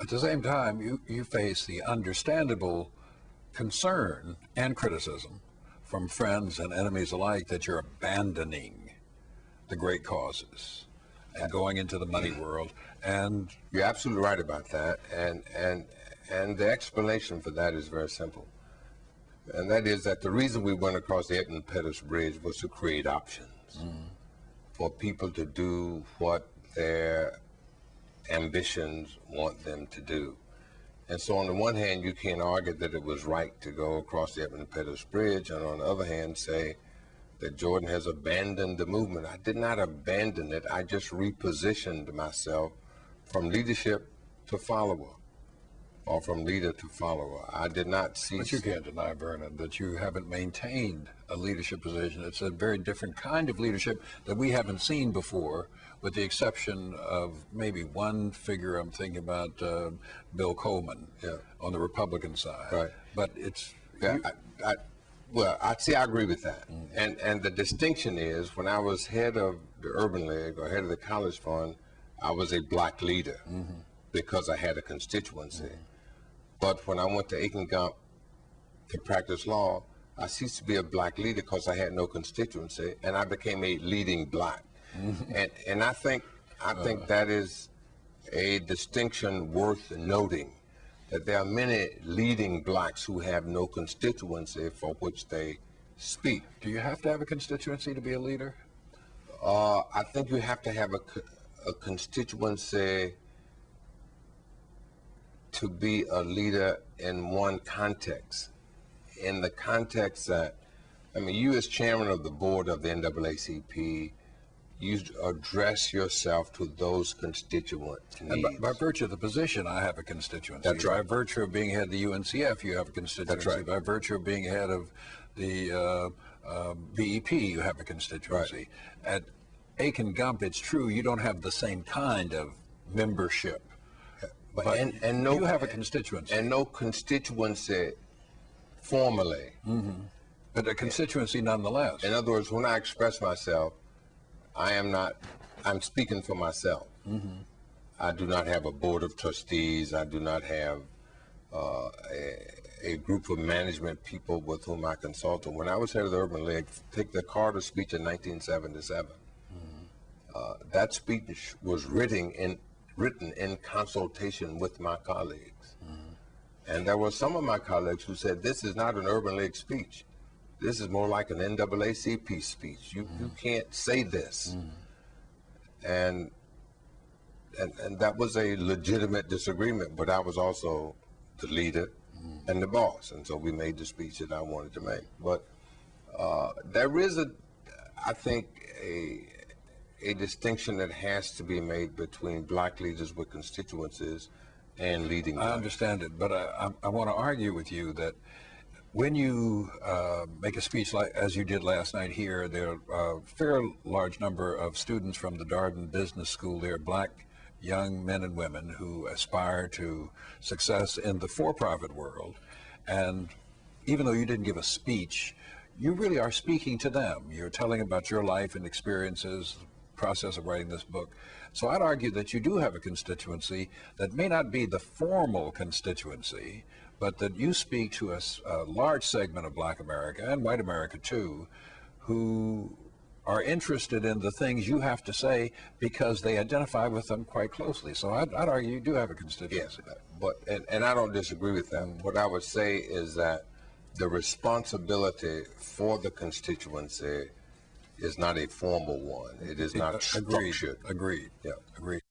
At the same time, you face the understandable concern and criticism from friends and enemies alike that you're abandoning the great causes and going into the money world. And you're absolutely right about that. And the explanation for that is very simple. And that is that the reason we went across the Edmund Pettus Bridge was to create options for people to do what their ambitions want them to do. And so on the one hand, you can argue that it was right to go across the Edmund Pettus Bridge, and on the other hand, say that Jordan has abandoned the movement. I did not abandon it. I just repositioned myself from leadership to follower, or from leader to follower. I did not cease. But you can't deny, Vernon, that you haven't maintained a leadership position. It's a very different kind of leadership that we haven't seen before, with the exception of maybe one figure. I'm thinking about Bill Coleman on the Republican side. Right. But it's... Yeah, I agree with that. And the distinction is, when I was head of the Urban League or head of the College Fund, I was a black leader because I had a constituency. But when I went to Aiken Gump to practice law, I ceased to be a black leader because I had no constituency, and I became a leading black. And I think that is a distinction worth noting, that there are many leading blacks who have no constituency for which they speak. Do you have to have a constituency to be a leader? I think you have to have a constituency to be a leader in one context. In the context that, I mean, you as chairman of the board of the NAACP, you address yourself to those constituent needs. By virtue of the position, I have a constituency. That's right. By virtue of being head of the UNCF, you have a constituency. That's right. By virtue of being head of the BEP, you have a constituency. Right. At Aiken Gump, it's true, you don't have the same kind of membership. But no, you have a constituency. And no constituency formally. But a constituency nonetheless. In other words, when I express myself, I'm speaking for myself. I do not have a board of trustees. I do not have a group of management people with whom I consult. When I was head of the Urban League, take the Carter speech in 1977. That speech was written in consultation with my colleagues. And there were some of my colleagues who said, this is not an Urban League speech. This is more like an NAACP speech. You can't say this. And that was a legitimate disagreement, but I was also the leader and the boss. And so we made the speech that I wanted to make. But there is I think, a distinction that has to be made between black leaders with constituencies and leading. I understand it, but I want to argue with you that when you make a speech like as you did last night here, there are a fair large number of students from the Darden Business School. They're black young men and women who aspire to success in the for-profit world. And even though you didn't give a speech, you really are speaking to them. You're telling about your life and experiences, process of writing this book. So I'd argue that you do have a constituency that may not be the formal constituency, but that you speak to a large segment of black America, and white America too, who are interested in the things you have to say because they identify with them quite closely. So I'd argue you do have a constituency. Yes, and I don't disagree with that. What I would say is that the responsibility for the constituency is not a formal one. It is not structured. Agreed. Yeah. Agreed.